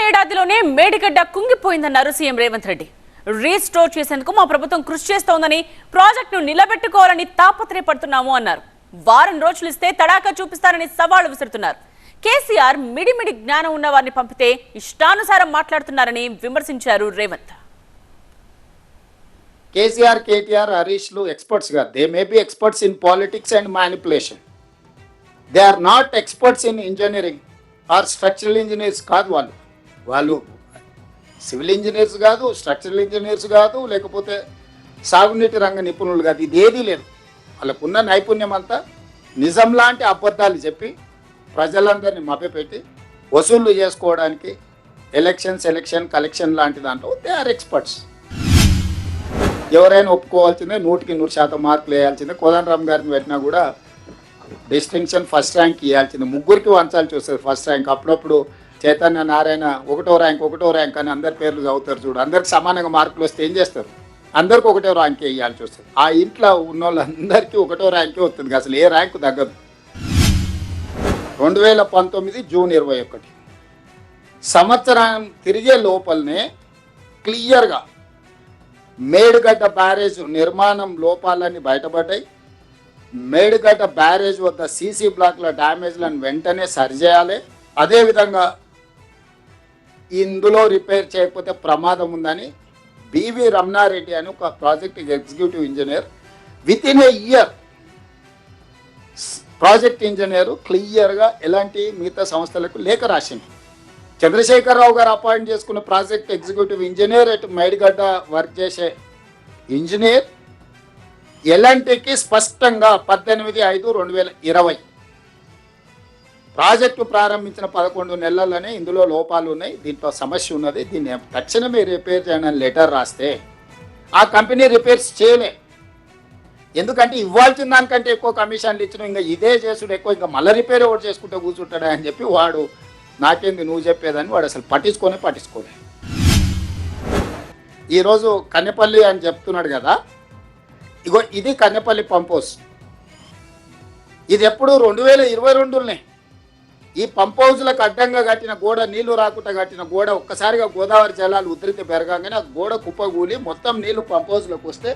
ఏడాదిలోనే Medigadda కుంగిపోయిందన్నారు CM Revanth Reddy. Restore చేసేందుకు మా ప్రభుత్వం కృషి చేస్తోందని, ప్రాజెక్టును నిలబెట్టుకోవాలని తాపత్రయపడుతున్నాము అన్నారు. వారం రోజులు ఇస్తే తడాకా చూపిస్తారని సవాళ్లు విసురుతున్నారు. కేసీఆర్ మిడిమిడి జ్ఞానం ఉన్న వారిని పంపితే ఇష్టానుసారం మాట్లాడుతున్నారని విమర్శించారు రేవంత్. కేసీఆర్, కేటీఆర్, హరీష్లు ఎక్స్పర్ట్స్ కాదు. They may be experts in politics and manipulation. They are not experts in engineering or structural engineers కాదు. వాళ్ళు సివిల్ ఇంజనీర్స్ కాదు, స్ట్రక్చరల్ ఇంజనీర్స్ కాదు, లేకపోతే సాగునీటి రంగ నిపుణులు కాదు. ఇది ఏదీ లేదు. వాళ్ళకున్న నైపుణ్యం అంతా నిజం లాంటి అబద్ధాలు చెప్పి ప్రజలందరినీ మభ్యపెట్టి వసూళ్లు చేసుకోవడానికి ఎలక్షన్ కలెక్షన్ లాంటి దాంట్లో దే ఆర్ ఎక్స్పర్ట్స్. ఎవరైనా ఒప్పుకోవాల్సిందే, 100% మార్కులు వేయాల్సిందే. కోదండరామ్ గారిని పెట్టినా కూడా డిస్టింక్షన్ ఫస్ట్ ర్యాంక్ ఇవ్వాల్సిందే. ముగ్గురికి వంచాల్సి వస్తుంది ఫస్ట్ ర్యాంక్. అప్పుడప్పుడు చైతన్య నారాయణ ఒకటో ర్యాంక్ అని అందరి పేర్లు చదువుతారు చూడు. అందరికి సమానంగా మార్కులు వస్తే ఏం చేస్తారు? అందరికి ఒకటో ర్యాంకే ఇవ్వాల్సి వస్తుంది. ఆ ఇంట్లో ఉన్న వాళ్ళందరికీ ఒకటో ర్యాంకే వస్తుంది, అసలు ఏ ర్యాంకు తగ్గదు. 2019 జూన్ 21 సంవత్సరం తిరిగే లోపలనే క్లియర్గా మేడిగడ్డ బ్యారేజ్ నిర్మాణం లోపాలన్నీ బయటపడ్డాయి. మేడిగడ్డ బ్యారేజ్ వద్ద సీసీ బ్లాక్ల డ్యామేజ్లను వెంటనే సరిచేయాలి. అదేవిధంగా ఇందులో రిపేర్ చేయకపోతే ప్రమాదం ఉందని బివి రమణారెడ్డి అని ఒక project executive engineer with in a year project engineer క్లియర్గా ఎలాంటి మిగతా సంస్థలకు లేఖ రాసింది. చంద్రశేఖరరావు గారు అపాయింట్ చేసుకున్న ప్రాజెక్ట్ ఎగ్జిక్యూటివ్ ఇంజనీర్ అటు మేడిగడ్డ వర్క్ చేసే ఇంజనీర్ ఎలాంటికి స్పష్టంగా 18/5/2020 ప్రాజెక్టు ప్రారంభించిన 11 నెలల్లోనే ఇందులో లోపాలు ఉన్నాయి, దీంట్లో సమస్య ఉన్నది, దీన్ని తక్షణమే రిపేర్ చేయండి అని లెటర్ రాస్తే ఆ కంపెనీ రిపేర్స్ చేయలే. ఎందుకంటే ఇవ్వాల్సిన దానికంటే ఎక్కువ కమిషన్లు ఇచ్చిన, ఇంకా ఇదే చేసుడు ఎక్కువ, ఇంకా మళ్ళీ రిపేర్ ఒకటి చేసుకుంటే కూర్చుంటాడా అని చెప్పి వాడు నాకేంది నువ్వు చెప్పేదని వాడు అసలు పట్టించుకోలే. ఈరోజు కన్నెపల్లి అని చెప్తున్నాడు కదా, ఇగో ఇది కన్నెపల్లి పంప్ హౌస్. ఇది ఎప్పుడు 2022లోనే ఈ పంప్ హౌస్లకు అడ్డంగా కట్టిన గోడ, నీళ్లు రాకుండా కట్టిన గోడ ఒక్కసారిగా గోదావరి జలాలు ఉధృతి పెరగగానే ఆ గోడ కుప్పగూలి మొత్తం నీళ్లు పంప్ హౌస్లోకి వస్తే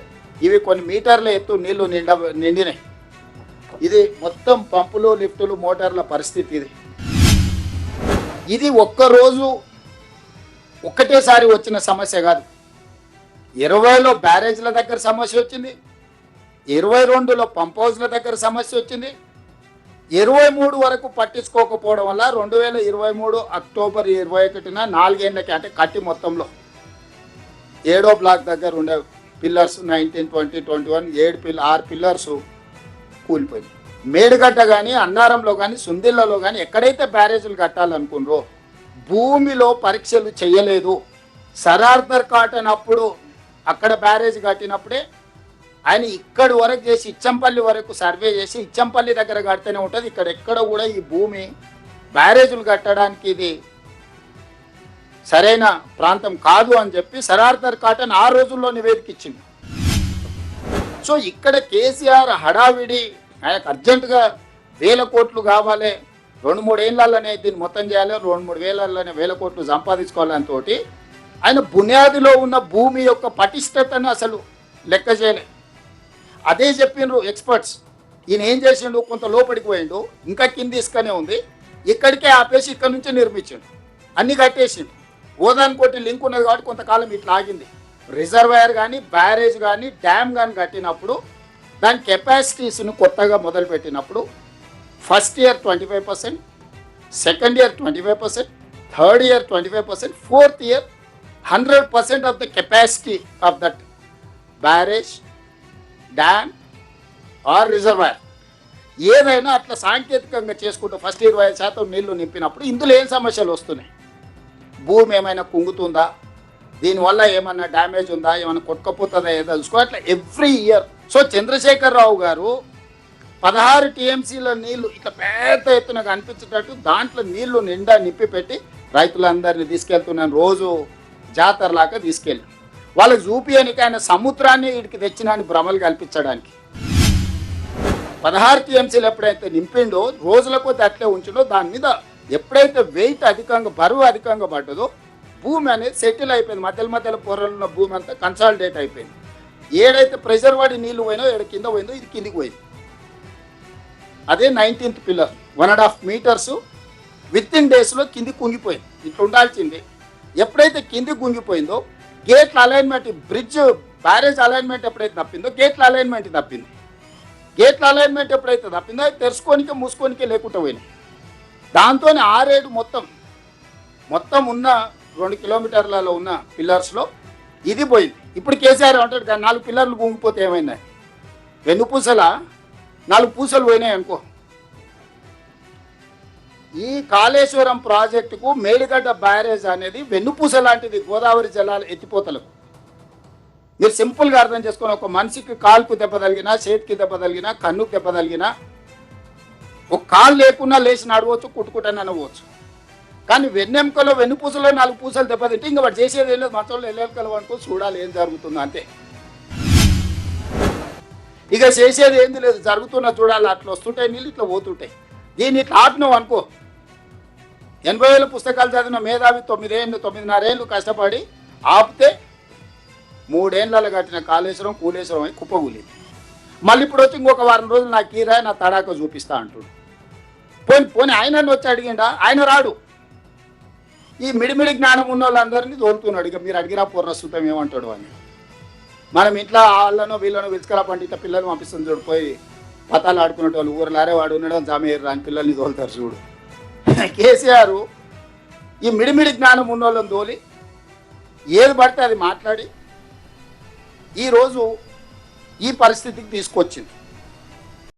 ఇవి కొన్ని మీటర్ల ఎత్తు నీళ్లు నిండినాయి. ఇది మొత్తం పంపులు, లిఫ్టులు, మోటార్ల పరిస్థితి. ఇది ఒక్కరోజు ఒక్కటేసారి వచ్చిన సమస్య కాదు. 20లో బ్యారేజ్ల దగ్గర సమస్య వచ్చింది, 22లో పంప్ హౌస్ల దగ్గర సమస్య వచ్చింది, 23 వరకు పట్టించుకోకపోవడం వల్ల 2023 అక్టోబర్ 21న 4 ఏళ్ళకి అంటే కట్టి మొత్తంలో 7వ బ్లాక్ దగ్గర ఉండే పిల్లర్స్ 19, 20, 21 6 పిల్లర్స్ కూలిపోయింది. మేడిగడ్డ కానీ, అన్నారంలో కానీ, సుందిళ్లలో కానీ ఎక్కడైతే బ్యారేజీలు కట్టాలనుకున్నారో భూమిలో పరీక్షలు చేయలేదు. సరార్దర్ కాటన్ అప్పుడు అక్కడ బ్యారేజ్ కట్టినప్పుడే ఆయన ఇక్కడి వరకు చేసి ఇచ్చంపల్లి వరకు సర్వే చేసి ఇచ్చంపల్లి దగ్గర కడితేనే ఉంటుంది, ఇక్కడ ఎక్కడ కూడా ఈ భూమి బ్యారేజీలు కట్టడానికి ఇది సరైన ప్రాంతం కాదు అని చెప్పి సరార్దర్ కాటన్ ఆ రోజుల్లో నివేదిక ఇచ్చింది. సో ఇక్కడ కేసీఆర్ హడావిడి, ఆయనకు అర్జెంటుగా 1000 కోట్లు కావాలి, 2-3 ఏళ్లలోనే దీన్ని మొత్తం చేయాలి, 2-3 వేలలోనే 1000 కోట్లు సంపాదించుకోవాలని తోటి ఆయన బునియాదిలో ఉన్న భూమి యొక్క పటిష్టతను అసలు లెక్క చేయలే. అదే చెప్పినారు ఎక్స్పర్ట్స్. ఈయన ఏం చేసిండు, కొంత లోపలికి పోయిండు, ఇంకా కింద ఇసుకనే ఉంది, ఇక్కడికే ఆపేసి ఇక్కడ నుంచి నిర్మించిండు, అన్ని కట్టేసిండు. ఓదానికోటి లింక్ ఉన్నది కాబట్టి కొంతకాలం ఇట్లా ఆగింది. రిజర్వాయర్ కానీ, బ్యారేజ్ కానీ, డ్యామ్ కానీ కట్టినప్పుడు దాని కెపాసిటీస్ను కొత్తగా మొదలుపెట్టినప్పుడు first year 25%, second year 25%, third year 25%, fourth year 100% of the capacity of that barrage, dam or reservoir ఏదైనా అట్లా సాంకేతికంగా చేసుకుంటూ ఫస్ట్ 25% నీళ్లు నింపినప్పుడు ఇందులో ఏం సమస్యలు వస్తున్నాయి, భూమి ఏమైనా కుంగుతుందా, దీనివల్ల ఏమన్నా డ్యామేజ్ ఉందా, ఏమైనా కొట్టుకపోతుందా, ఏదో చూసుకో అట్లా ఎవ్రీ ఇయర్. సో చంద్రశేఖరరావు గారు 16 టీఎంసీల నీళ్లు ఇట్లా పెద్ద ఎత్తున కనిపించేటట్టు దాంట్లో నీళ్లు నిండా నింపి పెట్టి రైతులందరినీ తీసుకెళ్తున్నాను, రోజు జాతరలాగా తీసుకెళ్ళి వాళ్ళకి చూపియనికి ఆయన సముద్రాన్ని వీడికి తెచ్చినాన్ని భ్రమలు కల్పించడానికి. 16 టీఎంసీలు ఎప్పుడైతే నింపిండో రోజుల కొద్ది అట్లే ఉంచిండో దాని మీద ఎప్పుడైతే వెయిట్ అధికంగా బరువు అధికంగా పడ్డదో భూమి అనేది సెటిల్ అయిపోయింది. మధ్యలో పొరలు ఉన్న భూమి అంతా కన్సాలిడేట్ అయిపోయింది. ఏడైతే ప్రెషర్ పడి నీళ్లు పోయినో ఏడ కింద పోయిందో ఇది కిందికి పోయింది. అదే 19th pillar 1.5 meters with in డేస్లో కింది కుంగిపోయింది. ఇట్లా ఉండాల్సింది. ఎప్పుడైతే కింది కుంగిపోయిందో గేట్ల అలైన్మెంట్, బ్రిడ్జ్ బ్యారేజ్ అలైన్మెంట్ ఎప్పుడైతే తప్పిందో గేట్ల అలైన్మెంట్ తప్పింది. గేట్ల అలైన్మెంట్ ఎప్పుడైతే తప్పిందో అది తెరుచుకోనికే మూసుకోనికే లేకుండా పోయినాయి. దాంతో 6-7 మొత్తం ఉన్న 2 kilometerలలో ఉన్న పిల్లర్స్లో ఇది పోయింది. ఇప్పుడు కేసీఆర్ అంటాడు 4 పిల్లర్లు కుంగిపోతే ఏమైనా వెన్నుపూసల 4 పూసలు పోయినాయి అనుకో. ఈ కాళేశ్వరం ప్రాజెక్టుకు మేడిగడ్డ బ్యారేజ్ అనేది వెన్నుపూస లాంటిది గోదావరి జలాల ఎత్తిపోతలకు. మీరు సింపుల్గా అర్థం చేసుకొని, ఒక మనిషికి కాలుకు దెబ్బ తగిలినా, చేతికి దెబ్బ తగిలినా, కన్నుకు దెబ్బ తగిలినా, ఒక కాలు లేకున్నా లేచి నడవచ్చు, కుట్టుకుంటానే అనవచ్చు. కానీ వెన్నెముకలో వెన్నుపూసలో 4 పూసలు దెబ్బతింటే ఇంకా వాడు చేసేది ఏం లేదు, మంచంలో ఎల్లెలకలు అనుకో చూడాలి ఏం జరుగుతుందో అంతే. ఇక చేసేది ఏంది లేదు, జరుగుతున్నా చూడాలి. అట్లా వస్తుంటాయి నీళ్ళు, ఇట్లా పోతుంటాయి. దీన్ని ఇట్లా ఆపినావు అనుకో, 80,000 పుస్తకాలు చదివిన మేధావి 9.5 ఏళ్ళు కష్టపడి ఆపితే 3 ఏళ్ళలో కట్టిన కాళేశ్వరం కూలేశ్వరం అని కుప్పగూలింది. మళ్ళీ ఇప్పుడు వచ్చి ఇంకొక వారం రోజులు నాకు కీరాయి నా తడాక చూపిస్తా అంటుడు. పోని ఆయన వచ్చి అడిగిండా? ఆయన రాడు. ఈ మిడిమిడి జ్ఞానం ఉన్న వాళ్ళందరినీ తోలుతున్నాడు. ఇక మీరు అడిగిరా పూర్ణసుతం ఏమంటాడు అని. మనం ఇంట్లో వాళ్ళనో వీళ్ళనో విలుచుకల పండిత పిల్లలు పంపిస్తుంది చూడు, పోయి పతాలు ఆడుకునే వాళ్ళు ఊరలారే వాడు ఉండడం జామేరు రాని పిల్లల్ని తోలుతారు చూడు. కేసీఆర్ ఈ మిడిమిడి జ్ఞానం ఉన్న వాళ్ళని తోలి ఏది పడితే అది మాట్లాడి ఈరోజు ఈ పరిస్థితికి తీసుకొచ్చింది.